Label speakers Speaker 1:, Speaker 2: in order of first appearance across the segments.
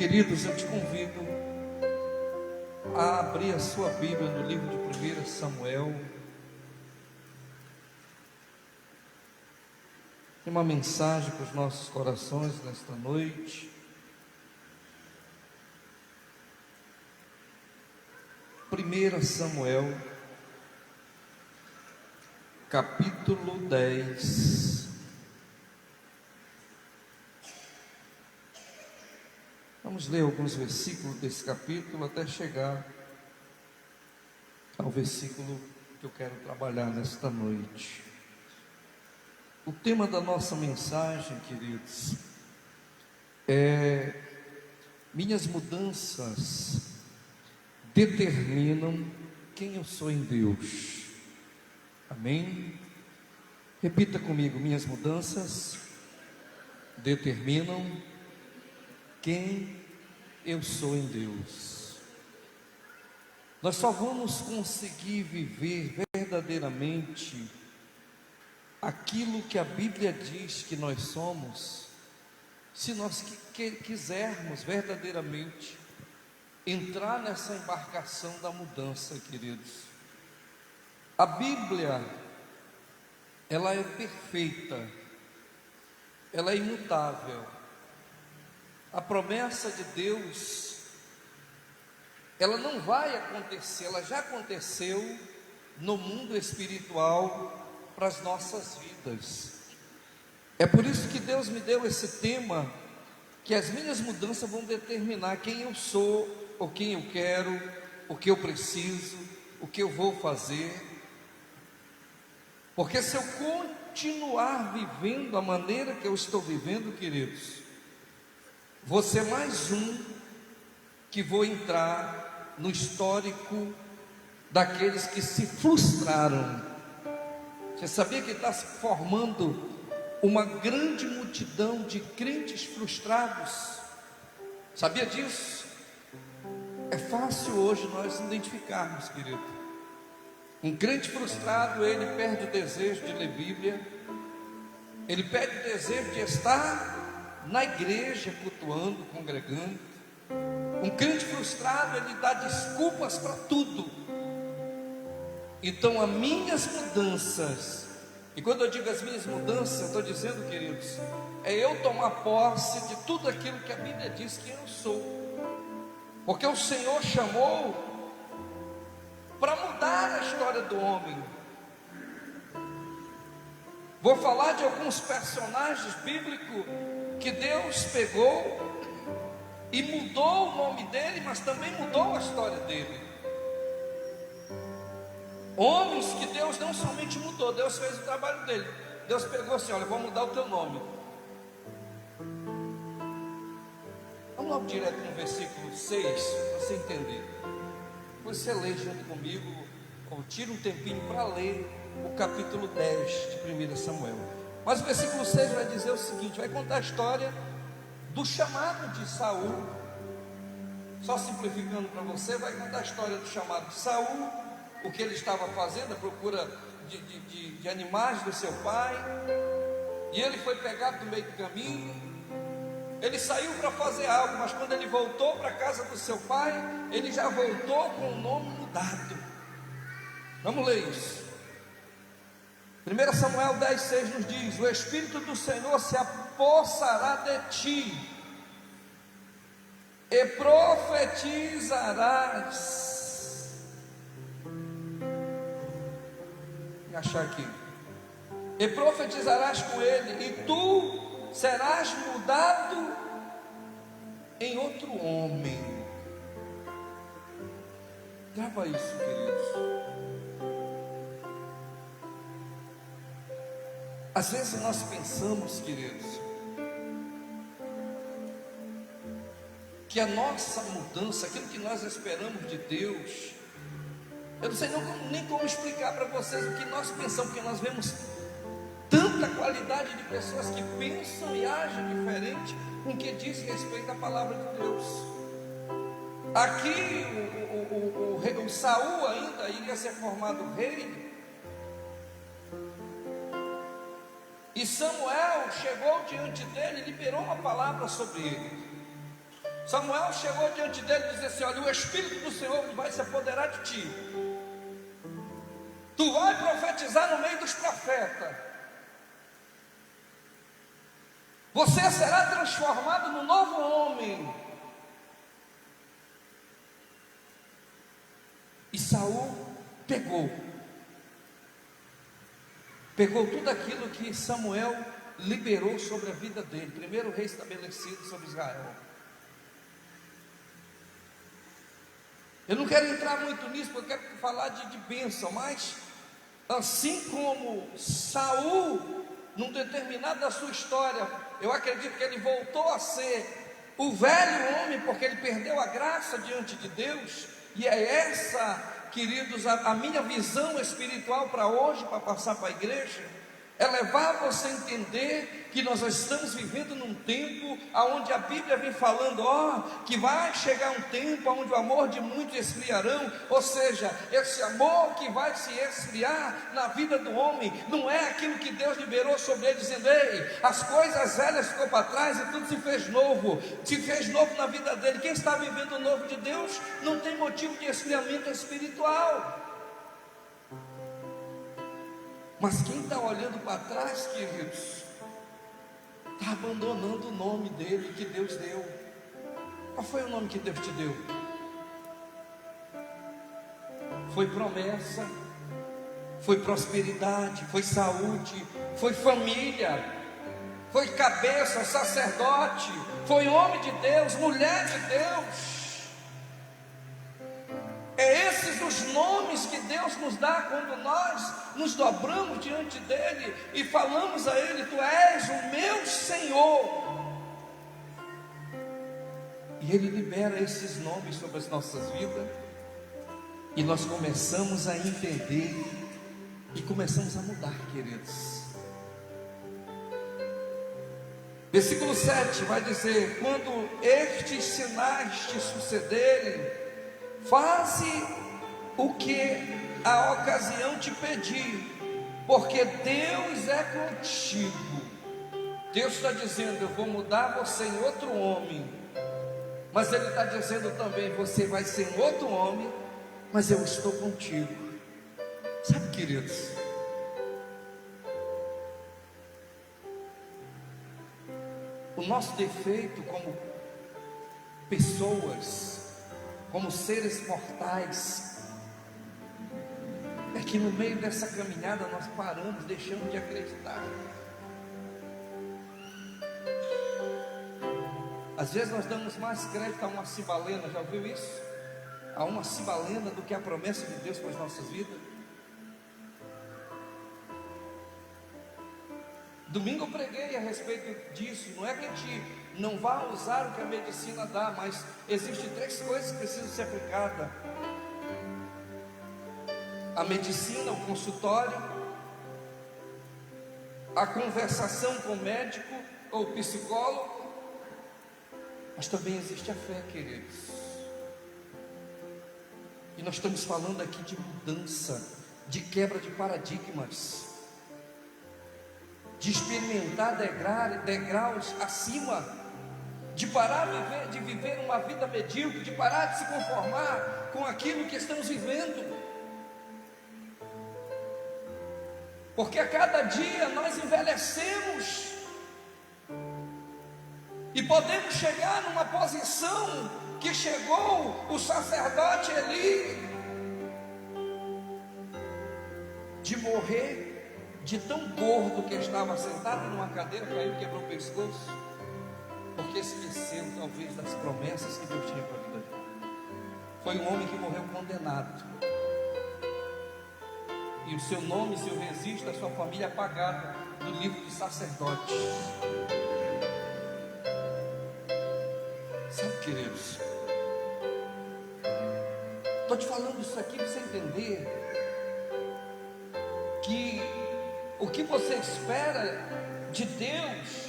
Speaker 1: Queridos, eu te convido a abrir a sua Bíblia no livro de 1 Samuel. Tem uma mensagem para os nossos corações nesta noite. Primeira Samuel, capítulo 10. Vamos ler alguns versículos desse capítulo até chegar ao versículo que eu quero trabalhar nesta noite. O tema da nossa mensagem, queridos, é: minhas mudanças determinam quem eu sou em Deus. Amém? Repita comigo: minhas mudanças determinam quem eu sou em Deus. Nós só vamos conseguir viver verdadeiramente aquilo que a Bíblia diz que nós somos, se nós quisermos verdadeiramente entrar nessa embarcação da mudança, queridos. A Bíblia, ela é perfeita, ela é imutável. A promessa de Deus, ela não vai acontecer, ela já aconteceu no mundo espiritual para as nossas vidas. É por isso que Deus me deu esse tema, que as minhas mudanças vão determinar quem eu sou, ou quem eu quero, o que eu preciso, o que eu vou fazer. Porque se eu continuar vivendo a maneira que eu estou vivendo, queridos, vou ser mais um que vou entrar no histórico daqueles que se frustraram. Você sabia que está se formando uma grande multidão de crentes frustrados? Sabia disso? É fácil hoje nós identificarmos, querido. Um crente frustrado, ele perde o desejo de ler Bíblia, ele perde o desejo de estar na igreja, cultuando, congregando. Um crente frustrado, ele dá desculpas para tudo. Então, as minhas mudanças, e quando eu digo as minhas mudanças, eu estou dizendo, queridos, é eu tomar posse de tudo aquilo que a Bíblia diz que eu sou. Porque o Senhor chamou para mudar a história do homem. Vou falar de alguns personagens bíblicos que Deus pegou e mudou o nome dele, mas também mudou a história dele. Homens que Deus não somente mudou, Deus fez o trabalho dele. Deus pegou assim: olha, vou mudar o teu nome. Vamos logo direto no versículo 6, para você entender. Você lê junto comigo, ou tira um tempinho para ler o capítulo 10 de 1 Samuel. Mas o versículo 6 vai dizer o seguinte: vai contar a história do chamado de Saul. Só simplificando para você, vai contar a história do chamado de Saul, o que ele estava fazendo, a procura de animais do seu pai. E ele foi pegado no meio do caminho. Ele saiu para fazer algo, mas quando ele voltou para a casa do seu pai, ele já voltou com o nome mudado. Vamos ler isso. 1 Samuel 10,6 nos diz: o Espírito do Senhor se apossará de ti, e profetizarás. Vou achar aqui. E profetizarás com ele, e tu serás mudado em outro homem. Grava isso, queridos. Às vezes nós pensamos, queridos, que a nossa mudança, aquilo que nós esperamos de Deus, eu não sei nem como explicar para vocês o que nós pensamos, porque nós vemos tanta qualidade de pessoas que pensam e agem diferente com o que diz respeito à palavra de Deus. Aqui o Saul ainda iria ser formado rei, e Samuel chegou diante dele e liberou uma palavra sobre ele. Samuel chegou diante dele e disse assim: olha, o Espírito do Senhor vai se apoderar de ti. Tu vai profetizar no meio dos profetas. Você será transformado num novo homem. E Saul pegou tudo aquilo que Samuel liberou sobre a vida dele, primeiro rei estabelecido sobre Israel. Eu não quero entrar muito nisso, porque eu quero falar de bênção, mas assim como Saul, num determinado da sua história, eu acredito que ele voltou a ser o velho homem, porque ele perdeu a graça diante de Deus. E é essa, queridos, a minha visão espiritual para hoje, para passar para a igreja, é levar você a entender que nós estamos vivendo num tempo onde a Bíblia vem falando, que vai chegar um tempo onde o amor de muitos esfriarão. Ou seja, esse amor que vai se esfriar na vida do homem, não é aquilo que Deus liberou sobre ele, dizendo: ei, as coisas velhas ficou para trás e tudo se fez novo na vida dele. Quem está vivendo o novo de Deus não tem motivo de esfriamento espiritual. Mas quem está olhando para trás, queridos, está abandonando o nome dele que Deus deu. Qual foi o nome que Deus te deu? Foi promessa, foi prosperidade, foi saúde, foi família, foi cabeça, sacerdote, foi homem de Deus, mulher de Deus. É esses os nomes que Deus nos dá quando nós nos dobramos diante dele e falamos a ele: tu és o meu Senhor. E ele libera esses nomes sobre as nossas vidas, e nós começamos a entender e começamos a mudar, queridos. Versículo 7 vai dizer: quando estes sinais te sucederem, faze o que a ocasião te pedir, porque Deus é contigo. Deus está dizendo: eu vou mudar você em outro homem. Mas Ele está dizendo também: você vai ser outro homem, mas eu estou contigo. Sabe, queridos, o nosso defeito como pessoas, como seres mortais, é que no meio dessa caminhada nós paramos, deixamos de acreditar. Às vezes nós damos mais crédito a uma cibalena, já ouviu isso? A uma cibalena do que a promessa de Deus para as nossas vidas. Domingo eu preguei a respeito disso. Não é que a gente não vá usar o que a medicina dá, mas existem 3 coisas que precisam ser aplicadas: a medicina, o consultório, a conversação com o médico ou o psicólogo, mas também existe a fé, queridos. E nós estamos falando aqui de mudança, de quebra de paradigmas, de experimentar degraus acima, de parar de viver uma vida medíocre, de parar de se conformar com aquilo que estamos vivendo, porque a cada dia nós envelhecemos e podemos chegar numa posição que chegou o sacerdote Eli, de morrer de tão gordo que estava sentado numa cadeira, caiu e quebrou o pescoço, porque esqueceu talvez das promessas que Deus tinha para a vida dele. Foi um homem que morreu condenado, e o seu nome, se o registro da sua família, apagado do livro dos sacerdotes. Sabe, queridos, estou te falando isso aqui para você entender que o que você espera de Deus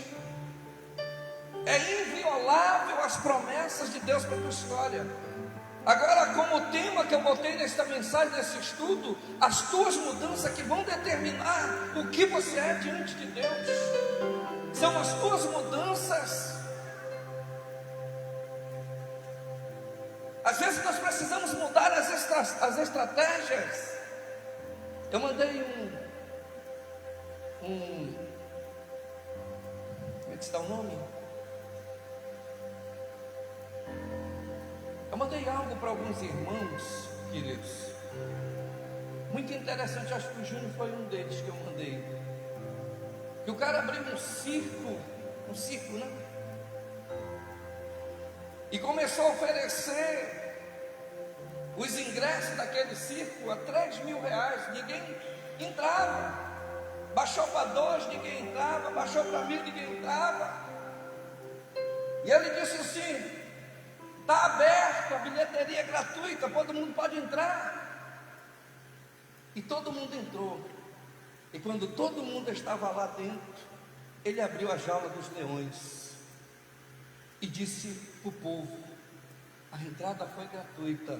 Speaker 1: é inviolável às promessas de Deus para a tua história. Agora, como tema que eu botei nesta mensagem, nesse estudo, as tuas mudanças que vão determinar o que você é diante de Deus, são as tuas mudanças. Às vezes nós precisamos mudar as estratégias. Eu mandei como é que está o nome? Eu mandei algo para alguns irmãos, queridos, muito interessante. Acho que o Júnior foi um deles que eu mandei. Que o cara abriu um circo, né? E começou a oferecer os ingressos daquele circo a R$3.000. Ninguém entrava. Baixou para 2, ninguém entrava. Baixou para 1.000, ninguém entrava. E ele disse assim: está aberto, a bilheteria é gratuita, todo mundo pode entrar. E todo mundo entrou. E quando todo mundo estava lá dentro, ele abriu a jaula dos leões e disse para o povo: a entrada foi gratuita,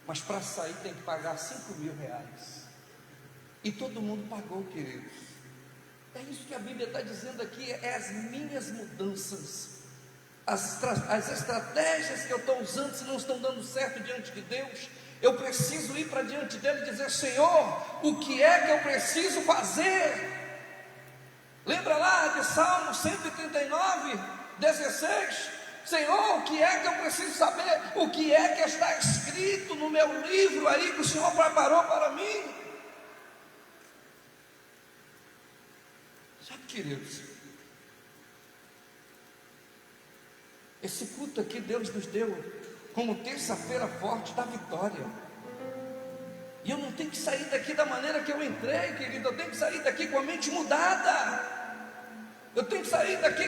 Speaker 1: mas para sair tem que pagar R$5.000. E todo mundo pagou, queridos. É isso que a Bíblia está dizendo aqui, é as minhas mudanças. As estratégias que eu estou usando, se não estão dando certo diante de Deus, eu preciso ir para diante dele e dizer: Senhor, o que é que eu preciso fazer? Lembra lá de Salmo 139, 16? Senhor, o que é que eu preciso saber? O que é que está escrito no meu livro aí que o Senhor preparou para mim? Sabe, queridos, esse culto aqui Deus nos deu como terça-feira forte da vitória. E eu não tenho que sair daqui da maneira que eu entrei, querido. Eu tenho que sair daqui com a mente mudada. Eu tenho que sair daqui